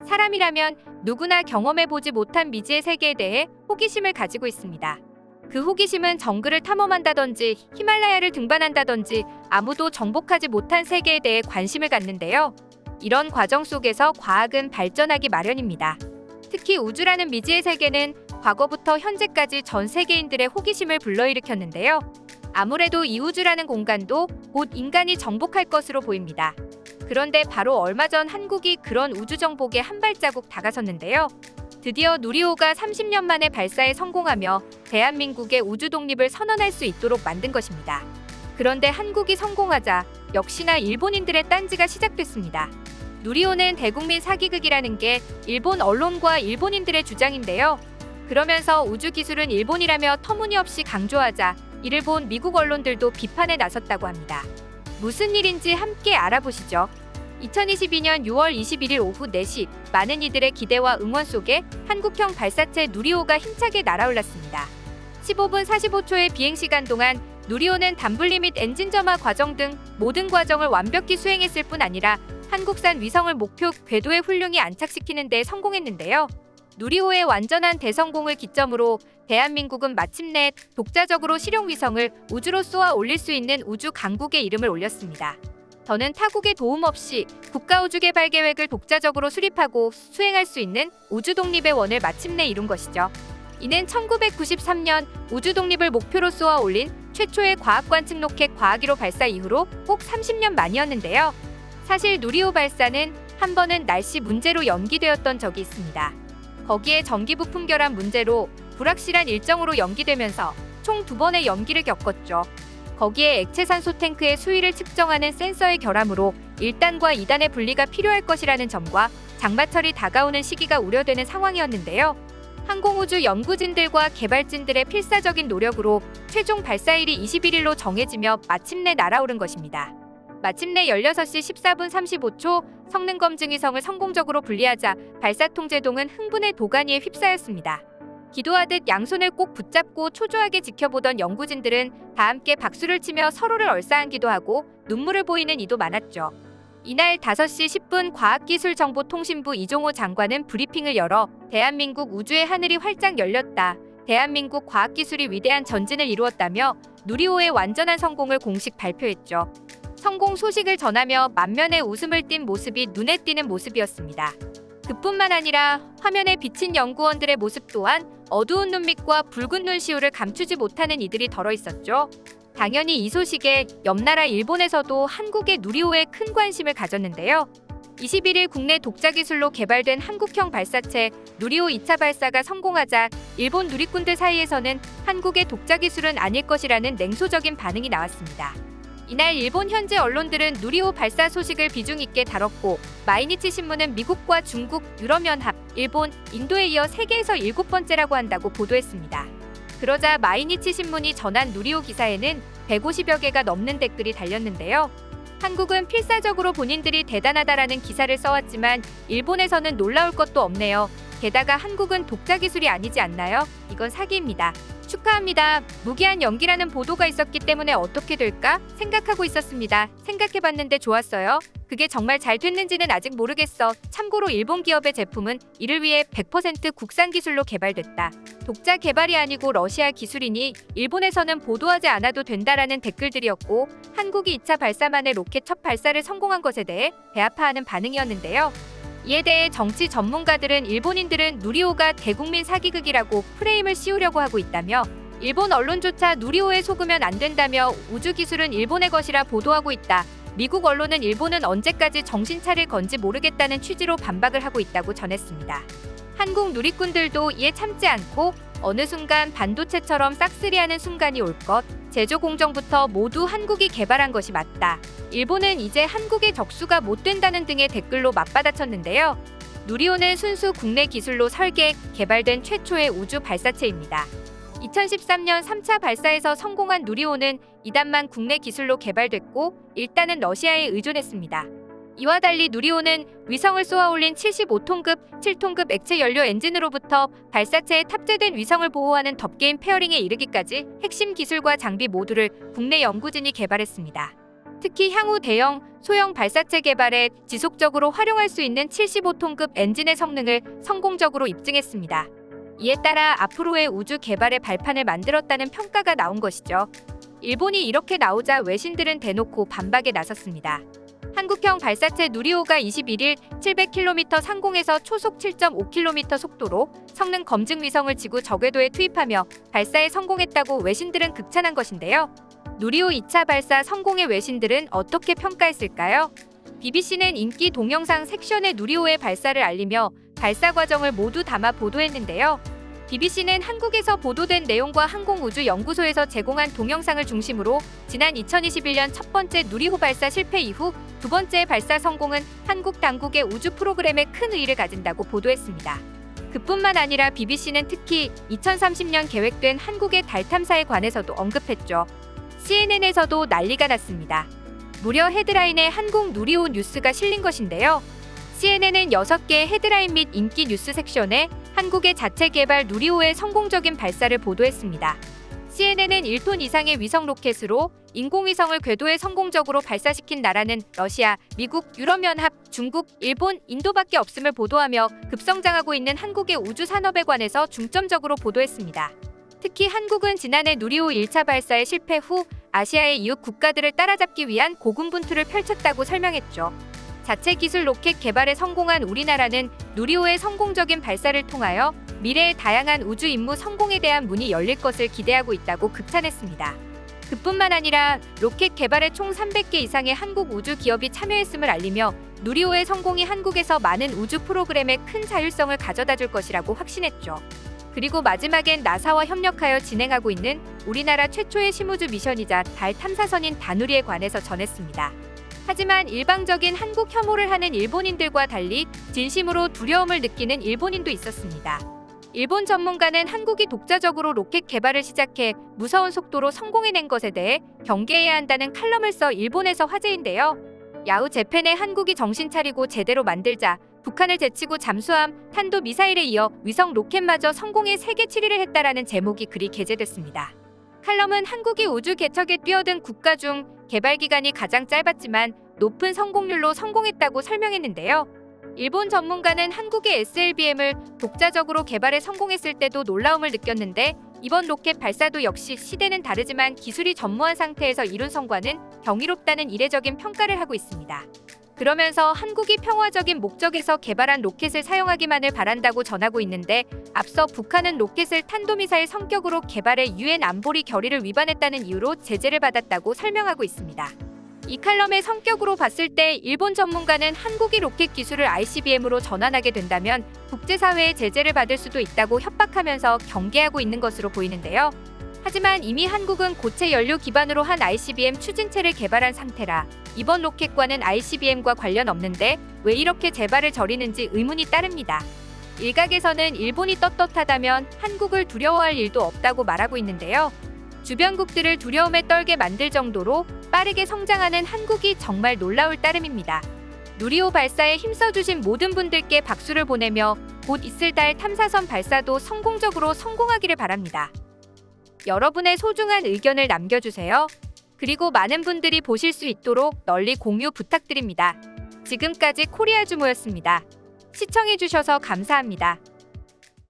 사람이라면 누구나 경험해보지 못한 미지의 세계에 대해 호기심을 가지고 있습니다. 그 호기심은 정글을 탐험한다든지 히말라야를 등반한다든지 아무도 정복하지 못한 세계에 대해 관심을 갖는데요. 이런 과정 속에서 과학은 발전하기 마련입니다. 특히 우주라는 미지의 세계는 과거부터 현재까지 전 세계인들의 호기심을 불러일으켰는데요. 아무래도 이 우주라는 공간도 곧 인간이 정복할 것으로 보입니다. 그런데 바로 얼마 전 한국이 그런 우주 정복에 한 발자국 다가섰는데요. 드디어 누리호가 30년 만에 발사에 성공하며 대한민국의 우주 독립을 선언할 수 있도록 만든 것입니다. 그런데 한국이 성공하자 역시나 일본인들의 딴지가 시작됐습니다. 누리호는 대국민 사기극이라는 게 일본 언론과 일본인들의 주장인데요. 그러면서 우주 기술은 일본이라며 터무니없이 강조하자 이를 본 미국 언론들도 비판에 나섰다고 합니다. 무슨 일인지 함께 알아보시죠. 2022년 6월 21일 오후 4시 많은 이들의 기대와 응원 속에 한국형 발사체 누리호가 힘차게 날아올랐습니다. 15분 45초의 비행시간 동안 누리호는 단분리 및 엔진 점화 과정 등 모든 과정을 완벽히 수행했을 뿐 아니라 한국산 위성을 목표 궤도에 훌륭히 안착시키는 데 성공했는데요. 누리호의 완전한 대성공을 기점으로 대한민국은 마침내 독자적으로 실용 위성을 우주로 쏘아 올릴 수 있는 우주 강국의 이름을 올렸습니다. 더는 타국의 도움 없이 국가우주개발계획을 독자적으로 수립하고 수행할 수 있는 우주 독립의 원을 마침내 이룬 것이죠. 이는 1993년 우주 독립을 목표로 쏘아 올린 최초의 과학관측 로켓 과학1호 발사 이후로 꼭 30년 만이었는데요. 사실 누리호 발사는 한 번은 날씨 문제로 연기되었던 적이 있습니다. 거기에 전기 부품 결함 문제로 불확실한 일정으로 연기되면서 총 2번의 연기를 겪었죠. 거기에 액체산소 탱크의 수위를 측정하는 센서의 결함으로 1단과 2단의 분리가 필요할 것이라는 점과 장마철이 다가오는 시기가 우려되는 상황이었는데요. 항공우주 연구진들과 개발진들의 필사적인 노력으로 최종 발사일이 21일로 정해지며 마침내 날아오른 것입니다. 마침내 16시 14분 35초 성능검증 위성을 성공적으로 분리하자 발사통제동은 흥분의 도가니에 휩싸였습니다. 기도하듯 양손을 꼭 붙잡고 초조하게 지켜보던 연구진들은 다 함께 박수를 치며 서로를 얼싸안기도 하고 눈물을 보이는 이도 많았죠. 이날 5시 10분 과학기술정보통신부 이종호 장관은 브리핑을 열어 대한민국 우주의 하늘이 활짝 열렸다. 대한민국 과학기술이 위대한 전진을 이루었다며 누리호의 완전한 성공을 공식 발표했죠. 성공 소식을 전하며 만면에 웃음을 띤 모습이 눈에 띄는 모습이었습니다. 그뿐만 아니라 화면에 비친 연구원들의 모습 또한 어두운 눈밑과 붉은 눈시울을 감추지 못하는 이들이 덜어 있었죠. 당연히 이 소식에 옆나라 일본에서도 한국의 누리호에 큰 관심을 가졌는데요. 21일 국내 독자 기술로 개발된 한국형 발사체 누리호 2차 발사가 성공하자 일본 누리꾼들 사이에서는 한국의 독자 기술은 아닐 것이라는 냉소적인 반응이 나왔습니다. 이날 일본 현지 언론들은 누리호 발사 소식을 비중 있게 다뤘고 마이니치 신문은 미국과 중국, 유럽연합, 일본, 인도에 이어 세계에서 7번째라고 한다고 보도했습니다. 그러자 마이니치 신문이 전한 누리호 기사에는 150여 개가 넘는 댓글이 달렸는데요. 한국은 필사적으로 본인들이 대단하다라는 기사를 써왔지만 일본에서는 놀라울 것도 없네요. 게다가 한국은 독자 기술이 아니지 않나요? 이건 사기입니다. 축하합니다. 무기한 연기라는 보도가 있었기 때문에 어떻게 될까 생각하고 있었습니다. 생각해봤는데 좋았어요. 그게 정말 잘 됐는지는 아직 모르겠어. 참고로 일본 기업의 제품은 이를 위해 100% 국산 기술로 개발됐다. 독자 개발이 아니고 러시아 기술이니 일본에서는 보도하지 않아도 된다라는 댓글들이었고 한국이 2차 발사만의 로켓 첫 발사를 성공한 것에 대해 배아파하는 반응이었는데요. 이에 대해 정치 전문가들은 일본인들은 누리호가 대국민 사기극이라고 프레임을 씌우려고 하고 있다며 일본 언론조차 누리호에 속으면 안 된다며 우주 기술은 일본의 것이라 보도하고 있다. 미국 언론은 일본은 언제까지 정신 차릴 건지 모르겠다는 취지로 반박을 하고 있다고 전했습니다. 한국 누리꾼들도 이에 참지 않고 어느 순간 반도체처럼 싹쓸이하는 순간이 올 것, 제조 공정부터 모두 한국이 개발한 것이 맞다. 일본은 이제 한국의 적수가 못 된다는 등의 댓글로 맞받아쳤는데요. 누리호는 순수 국내 기술로 설계, 개발된 최초의 우주 발사체입니다. 2013년 3차 발사에서 성공한 누리호는 2단만 국내 기술로 개발됐고 1단은 러시아에 의존했습니다. 이와 달리 누리호는 위성을 쏘아 올린 75톤급, 7톤급 액체 연료 엔진으로부터 발사체에 탑재된 위성을 보호하는 덮개인 페어링에 이르기까지 핵심 기술과 장비 모두를 국내 연구진이 개발했습니다. 특히 향후 대형, 소형 발사체 개발에 지속적으로 활용할 수 있는 75톤급 엔진의 성능을 성공적으로 입증했습니다. 이에 따라 앞으로의 우주 개발의 발판을 만들었다는 평가가 나온 것이죠. 일본이 이렇게 나오자 외신들은 대놓고 반박에 나섰습니다. 한국형 발사체 누리호가 21일 700km 상공에서 초속 7.5km 속도로 성능 검증 위성을 지구 저궤도에 투입하며 발사에 성공했다고 외신들은 극찬한 것인데요. 누리호 2차 발사 성공의 외신들은 어떻게 평가했을까요? BBC는 인기 동영상 섹션에 누리호의 발사를 알리며 발사 과정을 모두 담아 보도했는데요. BBC는 한국에서 보도된 내용과 항공우주연구소에서 제공한 동영상을 중심으로 지난 2021년 첫 번째 누리호 발사 실패 이후 두 번째 발사 성공은 한국 당국의 우주 프로그램에 큰 의의를 가진다고 보도했습니다. 그뿐만 아니라 BBC는 특히 2030년 계획된 한국의 달 탐사에 관해서도 언급했죠. CNN에서도 난리가 났습니다. 무려 헤드라인에 한국 누리호 뉴스가 실린 것인데요. CNN은 6개의 헤드라인 및 인기 뉴스 섹션에 한국의 자체 개발 누리호의 성공적인 발사를 보도했습니다. CNN은 1톤 이상의 위성 로켓으로 인공위성을 궤도에 성공적으로 발사시킨 나라는 러시아, 미국, 유럽연합, 중국, 일본, 인도밖에 없음을 보도하며 급성장하고 있는 한국의 우주 산업에 관해서 중점적으로 보도했습니다. 특히 한국은 지난해 누리호 1차 발사의 실패 후 아시아의 이웃 국가들을 따라잡기 위한 고군분투를 펼쳤다고 설명했죠. 자체 기술 로켓 개발에 성공한 우리나라는 누리호의 성공적인 발사를 통하여 미래의 다양한 우주 임무 성공에 대한 문이 열릴 것을 기대하고 있다고 극찬했습니다. 그뿐만 아니라 로켓 개발에 총 300개 이상의 한국 우주 기업이 참여했음을 알리며 누리호의 성공이 한국에서 많은 우주 프로그램에 큰 자율성을 가져다 줄 것이라고 확신했죠. 그리고 마지막엔 나사와 협력하여 진행하고 있는 우리나라 최초의 심우주 미션이자 달 탐사선인 다누리에 관해서 전했습니다. 하지만 일방적인 한국 혐오를 하는 일본인들과 달리 진심으로 두려움을 느끼는 일본인도 있었습니다. 일본 전문가는 한국이 독자적으로 로켓 개발을 시작해 무서운 속도로 성공해낸 것에 대해 경계해야 한다는 칼럼을 써 일본에서 화제인데요. 야후 재팬에 한국이 정신 차리고 제대로 만들자, 북한을 제치고 잠수함, 탄도 미사일에 이어 위성 로켓마저 성공에 세계 7위를 했다라는 제목이 글이 게재됐습니다. 칼럼은 한국이 우주 개척에 뛰어든 국가 중 개발 기간이 가장 짧았지만 높은 성공률로 성공했다고 설명했는데요. 일본 전문가는 한국의 SLBM을 독자적으로 개발에 성공했을 때도 놀라움을 느꼈는데 이번 로켓 발사도 역시 시대는 다르지만 기술이 전무한 상태에서 이룬 성과는 경이롭다는 이례적인 평가를 하고 있습니다. 그러면서 한국이 평화적인 목적에서 개발한 로켓을 사용하기만을 바란다고 전하고 있는데 앞서 북한은 로켓을 탄도미사일 성격으로 개발해 유엔 안보리 결의를 위반했다는 이유로 제재를 받았다고 설명하고 있습니다. 이 칼럼의 성격으로 봤을 때 일본 전문가는 한국이 로켓 기술을 ICBM으로 전환하게 된다면 국제사회의 제재를 받을 수도 있다고 협박하면서 경계하고 있는 것으로 보이는데요. 하지만 이미 한국은 고체 연료 기반으로 한 ICBM 추진체를 개발한 상태라 이번 로켓과는 ICBM과 관련 없는데 왜 이렇게 제발을 저리는지 의문이 따릅니다. 일각에서는 일본이 떳떳하다면 한국을 두려워할 일도 없다고 말하고 있는데요. 주변국들을 두려움에 떨게 만들 정도로 빠르게 성장하는 한국이 정말 놀라울 따름입니다. 누리호 발사에 힘써주신 모든 분들께 박수를 보내며 곧 있을 달 탐사선 발사도 성공적으로 성공하기를 바랍니다. 여러분의 소중한 의견을 남겨주세요. 그리고 많은 분들이 보실 수 있도록 널리 공유 부탁드립니다. 지금까지 코리아주모였습니다. 시청해주셔서 감사합니다.